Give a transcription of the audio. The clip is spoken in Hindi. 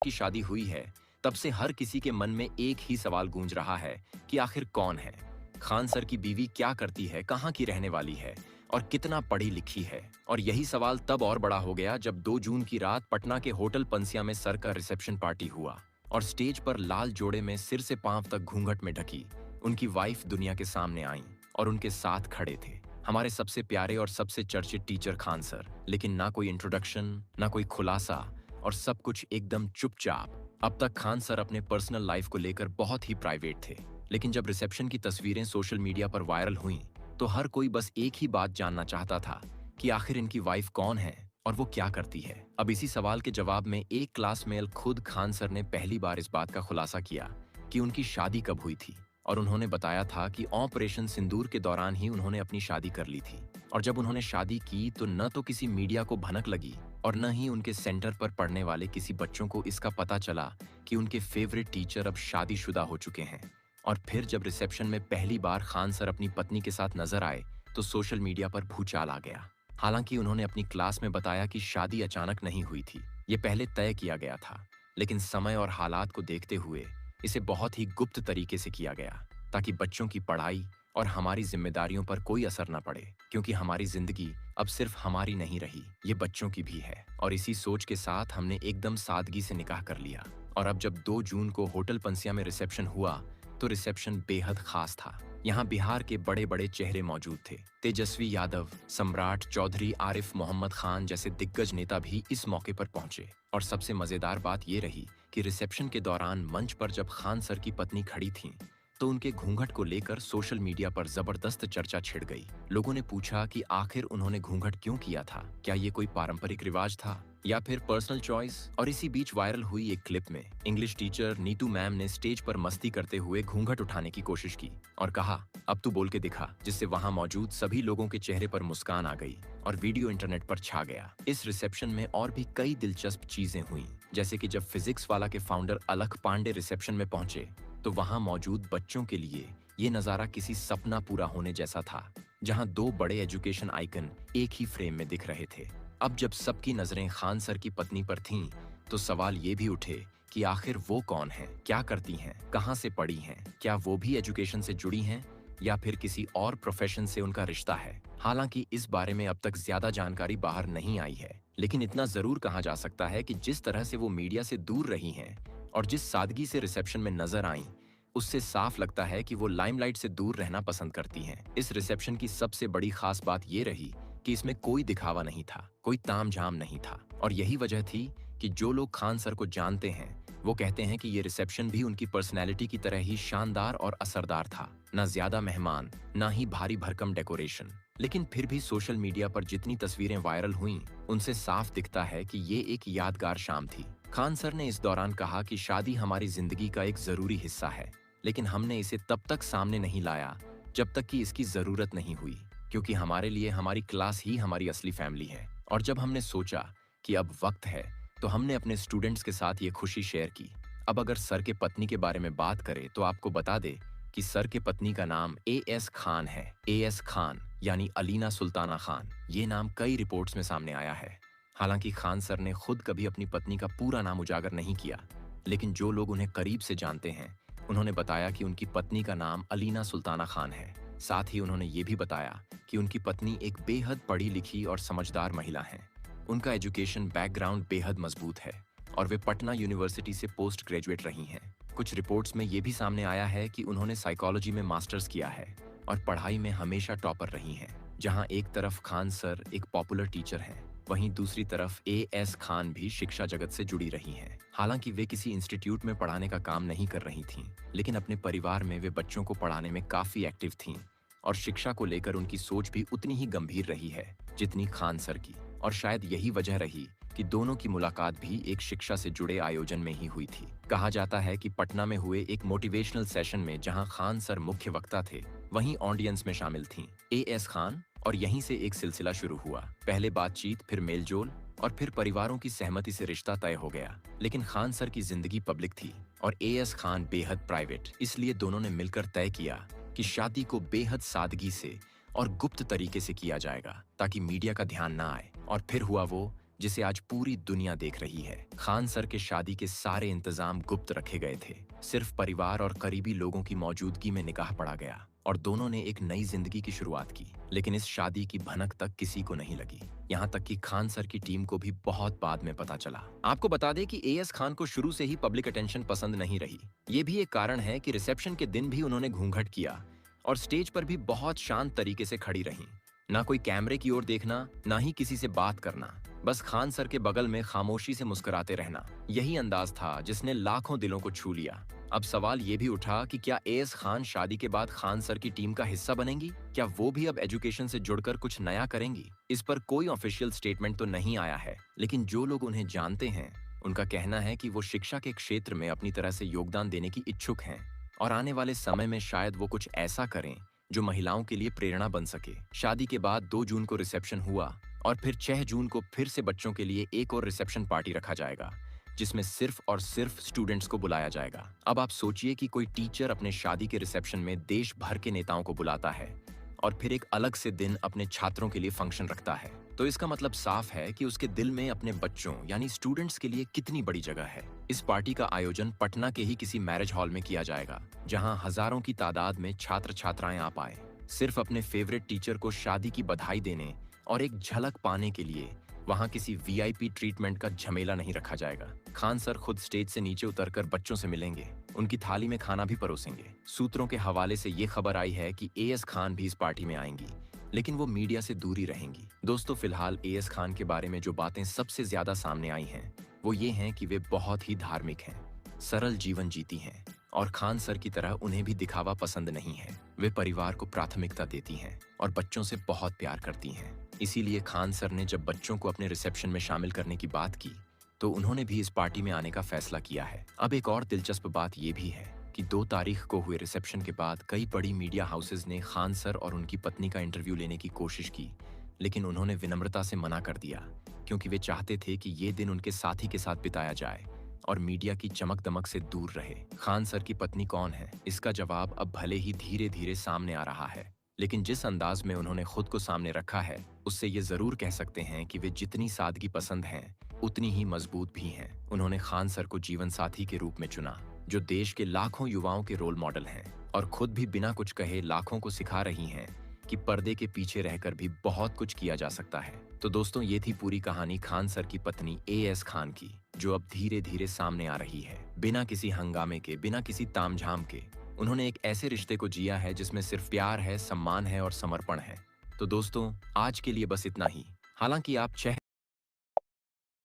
की शादी हुई है, तब से हर किसी के मन में एक ही सवाल गूंज रहा है कि आखिर कौन है खान सर की बीवी, क्या करती है, कहाँ की रहने वाली है और कितना पढ़ी लिखी है। और यही सवाल तब और बड़ा हो गया जब 2 जून की रात पटना के होटल पंसिया में सर का रिसेप्शन पार्टी हुआ और स्टेज पर लाल जोड़े में सिर से पांव तक घूंघट में ढकी उनकी वाइफ दुनिया के सामने आई और उनके साथ खड़े थे हमारे सबसे प्यारे और सबसे चर्चित टीचर खान सर। लेकिन ना कोई इंट्रोडक्शन, ना कोई खुलासा और सब कुछ एकदम चुपचाप। अब तक खान सर अपने पर्सनल लाइफ को लेकर बहुत ही प्राइवेट थे, लेकिन जब रिसेप्शन की तस्वीरें सोशल मीडिया पर वायरल हुईं, तो हर कोई बस एक ही बात जानना चाहता था कि आखिर इनकी वाइफ कौन है और वो क्या करती है। अब इसी सवाल के जवाब में एक क्लासमेट खुद खान सर ने पहली बार इस बात का खुलासा किया कि उनकी शादी कब हुई थी और उन्होंने बताया था कि ऑपरेशन सिंदूर के दौरान ही उन्होंने अपनी शादी कर ली थी। और जब उन्होंने शादी की तो न तो किसी मीडिया को भनक लगी और न ही उनके सेंटर पर पढ़ने वाले किसी बच्चों को इसका पता चला कि उनके फेवरेट टीचर अब शादीशुदा हो चुके हैं। और फिर जब रिसेप्शन में पहली बार खान सर अपनी पत्नी के साथ नजर आए तो सोशल मीडिया पर भूचाल आ गया। हालांकि उन्होंने अपनी क्लास में बताया कि शादी अचानक नहीं हुई थी, ये पहले तय किया गया था, लेकिन समय और हालात को देखते हुए इसे बहुत ही गुप्त तरीके से किया गया ताकि बच्चों की पढ़ाई और हमारी जिम्मेदारियों पर कोई असर न पड़े, क्योंकि हमारी जिंदगी अब सिर्फ हमारी नहीं रही, ये बच्चों की भी है। और इसी सोच के साथ हमने एकदम सादगी से निकाह कर लिया। और अब जब 2 जून को होटल पंसिया में रिसेप्शन हुआ तो रिसेप्शन बेहद खास था। यहाँ बिहार के बड़े बड़े चेहरे मौजूद थे। तेजस्वी यादव, सम्राट चौधरी, आरिफ मोहम्मद खान जैसे दिग्गज नेता भी इस मौके पर पहुंचे। और सबसे मजेदार बात ये रही कि रिसेप्शन के दौरान मंच पर जब खान सर की पत्नी खड़ी थीं, तो उनके घूंघट को लेकर सोशल मीडिया पर जबरदस्त चर्चा छिड़ गई। लोगों ने पूछा कि आखिर उन्होंने घूंघट क्यों किया था, क्या ये कोई पारंपरिक रिवाज था या फिर पर्सनल चॉइस। और इसी बीच वायरल हुई एक क्लिप में इंग्लिश टीचर नीतू मैम ने स्टेज पर मस्ती करते हुए घूंघट उठाने की कोशिश की और कहा, अब तू बोल के दिखा, जिससे वहां मौजूद सभी लोगों के चेहरे पर मुस्कान आ गई और वीडियो इंटरनेट पर छा गया। इस रिसेप्शन में और भी कई दिलचस्प चीजें हुई, जैसे कि जब फिजिक्स वाला के फाउंडर अलख पांडे रिसेप्शन में पहुंचे तो वहां मौजूद बच्चों के लिए ये नजारा किसी सपना पूरा होने जैसा था, जहां 2 बड़े एजुकेशन आइकन एक ही फ्रेम में दिख रहे थे। अब जब सबकी नजरें खान सर की पत्नी पर थीं, तो सवाल ये भी उठे कि आखिर वो कौन है, क्या करती हैं, कहां से पढ़ी हैं, क्या वो भी एजुकेशन से जुड़ी हैं या फिर किसी और प्रोफेशन से उनका रिश्ता है। हालांकि इस बारे में अब तक ज्यादा जानकारी बाहर नहीं आई है, लेकिन इतना जरूर कहा जा सकता है कि जिस तरह से वो मीडिया से दूर रही हैं और जिस सादगी से रिसेप्शन में नजर आईं, उससे साफ लगता है कि वो लाइमलाइट से दूर रहना पसंद करती हैं। इस रिसेप्शन की सबसे बड़ी खास बात ये रही कि इसमें कोई दिखावा नहीं था, कोई तामझाम नहीं था। और यही वजह थी कि जो लोग खान सर को जानते हैं वो कहते हैं कि ये रिसेप्शन भी उनकी पर्सनैलिटी की तरह ही शानदार और असरदार था। ना ज्यादा मेहमान, ना ही भारी भरकम डेकोरेशन। लेकिन फिर भी सोशल मीडिया पर जितनी तस्वीरें वायरल हुईं, उनसे साफ दिखता है कि ये एक यादगार शाम थी। खान सर ने इस दौरान कहा कि शादी हमारी जिंदगी का एक जरूरी हिस्सा है, लेकिन हमने इसे तब तक सामने नहीं लाया जब तक कि इसकी जरूरत नहीं हुई, क्योंकि हमारे लिए हमारी क्लास ही हमारी असली फैमिली है। और जब हमने सोचा कि अब वक्त है, तो हमने अपने स्टूडेंट्स के साथ ये खुशी शेयर की। अब अगर सर के पत्नी के बारे में बात करें तो आपको बता दे कि सर के पत्नी का नाम AS खान है। AS खान यानी अलीना सुल्ताना खान। ये नाम कई रिपोर्ट्स में सामने आया है। हालांकि खान सर ने खुद कभी अपनी पत्नी का पूरा नाम उजागर नहीं किया, लेकिन जो लोग उन्हें करीब से जानते हैं उन्होंने बताया कि उनकी पत्नी का नाम अलीना सुल्ताना खान है। साथ ही उन्होंने ये भी बताया कि उनकी पत्नी एक बेहद पढ़ी लिखी और समझदार महिला है। उनका एजुकेशन बैकग्राउंड बेहद मजबूत है और वे पटना यूनिवर्सिटी से पोस्ट ग्रेजुएट रही हैं। कुछ रिपोर्ट्स में ये भी सामने आया है कि उन्होंने साइकोलॉजी में मास्टर्स किया है और पढ़ाई में हमेशा टॉपर रही हैं। जहां एक तरफ खान सर एक पॉपुलर टीचर हैं, वहीं दूसरी तरफ AS खान भी शिक्षा जगत से जुड़ी रही हैं। हालांकि वे किसी इंस्टीट्यूट में पढ़ाने का काम नहीं कर रही थीं, लेकिन अपने परिवार में वे बच्चों को पढ़ाने में काफी एक्टिव थीं और शिक्षा को लेकर उनकी सोच भी उतनी ही गंभीर रही है जितनी खान सर की। और शायद यही वजह रही कि दोनों की मुलाकात भी एक शिक्षा से जुड़े आयोजन में ही हुई थी। कहा जाता है कि पटना में हुए एक मोटिवेशनल सेशन में जहां खान सर मुख्य वक्ता थे, वहीं ऑडियंस में शामिल थीं AS खान, और यहीं से एक सिलसिला शुरू हुआ। पहले बातचीत, फिर मेलजोल और फिर परिवारों की सहमति से रिश्ता तय हो गया। लेकिन खान सर की जिंदगी पब्लिक थी और AS खान बेहद प्राइवेट, इसलिए दोनों ने मिलकर तय किया कि शादी को बेहद सादगी से और गुप्त तरीके से किया जाएगा ताकि मीडिया का ध्यान ना आए। और फिर हुआ वो जिसे आज पूरी दुनिया देख रही है। खान सर के शादी के सारे इंतजाम गुप्त रखे गए थे। सिर्फ परिवार और करीबी लोगों की मौजूदगी में निकाह पड़ा गया और दोनों ने एक नई जिंदगी की शुरुआत की। लेकिन इस शादी की भनक तक किसी को नहीं लगी, यहाँ तक कि खान सर की टीम को भी बहुत बाद में पता चला। आपको बता दें कि एएस खान को शुरू से ही पब्लिक अटेंशन पसंद नहीं रही। ये भी एक कारण है कि रिसेप्शन के दिन भी उन्होंने घूंघट किया और स्टेज पर भी बहुत शांत तरीके से खड़ी रहीं। ना कोई कैमरे की ओर देखना, ना ही किसी से बात करना, बस खान सर के बगल में खामोशी से मुस्कुराते रहना। यही अंदाज था जिसने लाखों दिलों को छू लिया। अब सवाल ये भी उठा कि क्या एएस खान शादी के बाद खान सर की टीम का हिस्सा बनेंगी? क्या वो भी अब एजुकेशन से जुड़कर कुछ नया करेंगी? इस पर कोई ऑफिशियल स्टेटमेंट तो नहीं आया है, लेकिन जो लोग उन्हें जानते हैं उनका कहना है कि वो शिक्षा के क्षेत्र में अपनी तरह से योगदान देने की इच्छुक हैं और आने वाले समय में शायद वो कुछ ऐसा करें जो महिलाओं के लिए प्रेरणा बन सके। शादी के बाद 2 जून को रिसेप्शन हुआ और फिर 6 जून को फिर से बच्चों के लिए एक और रिसेप्शन पार्टी रखा जाएगा, जिसमें सिर्फ और सिर्फ स्टूडेंट्स को बुलाया जाएगा। अब आप सोचिए कि कोई टीचर अपने शादी के रिसेप्शन में देश भर के नेताओं को बुलाता है और फिर एक अलग से दिन अपने छात्रों के लिए फंक्शन रखता है, तो इसका मतलब साफ है कि उसके दिल में अपने बच्चों यानी स्टूडेंट्स के लिए कितनी बड़ी जगह है। इस पार्टी का आयोजन पटना के ही किसी मैरिज हॉल में किया जाएगा, जहां हजारों की तादाद में छात्र छात्राएं आ पाए, सिर्फ अपने फेवरेट टीचर को शादी की बधाई देने और एक झलक पाने के लिए। वहां किसी वीआईपी ट्रीटमेंट का झमेला नहीं रखा जाएगा। खान सर खुद स्टेज से नीचे उतरकर बच्चों से मिलेंगे, उनकी थाली में खाना भी परोसेंगे। सूत्रों के हवाले से ये खबर आई है कि एएस खान भी इस पार्टी में आएंगी, लेकिन वो मीडिया से दूर ही रहेंगी। दोस्तों, फिलहाल एएस खान के बारे में जो बातें सबसे ज्यादा सामने आई हैं, वो ये हैं कि वे बहुत ही धार्मिक हैं, सरल जीवन जीती हैं और खान सर की तरह उन्हें भी दिखावा पसंद नहीं है। वे परिवार को प्राथमिकता देती हैं और बच्चों से बहुत प्यार करती हैं। इसीलिए खान सर ने जब बच्चों को अपने रिसेप्शन में शामिल करने की बात की, तो उन्होंने भी इस पार्टी में आने का फैसला किया है। अब एक और दिलचस्प बात यह भी है कि 2 तारीख को हुए रिसेप्शन के बाद कई बड़ी मीडिया हाउसेज ने खान सर और उनकी पत्नी का इंटरव्यू लेने की कोशिश की, लेकिन उन्होंने विनम्रता से मना कर दिया, क्योंकि वे चाहते थे कि ये दिन उनके साथी के साथ बिताया जाए और मीडिया की चमक दमक से दूर रहे। खान सर की पत्नी कौन है, इसका जवाब अब भले ही धीरे धीरे सामने आ रहा है, लेकिन जिस अंदाज में उन्होंने खुद को सामने रखा है, उससे ये जरूर कह सकते हैं कि वे जितनी सादगी पसंद हैं, उतनी ही मजबूत भी हैं। उन्होंने खान सर को जीवन साथी के रूप में चुना, जो देश के लाखों युवाओं के रोल मॉडल हैं और खुद भी बिना कुछ कहे लाखों को सिखा रही हैं कि पर्दे के पीछे रहकर भी बहुत कुछ किया जा सकता है। तो दोस्तों, ये थी पूरी कहानी खान सर की पत्नी एएस खान की, जो अब धीरे धीरे सामने आ रही है। बिना किसी हंगामे के, बिना किसी तामझाम के उन्होंने एक ऐसे रिश्ते को जिया है जिसमें सिर्फ प्यार है, सम्मान है और समर्पण है। तो दोस्तों, आज के लिए बस इतना ही। हालांकि आप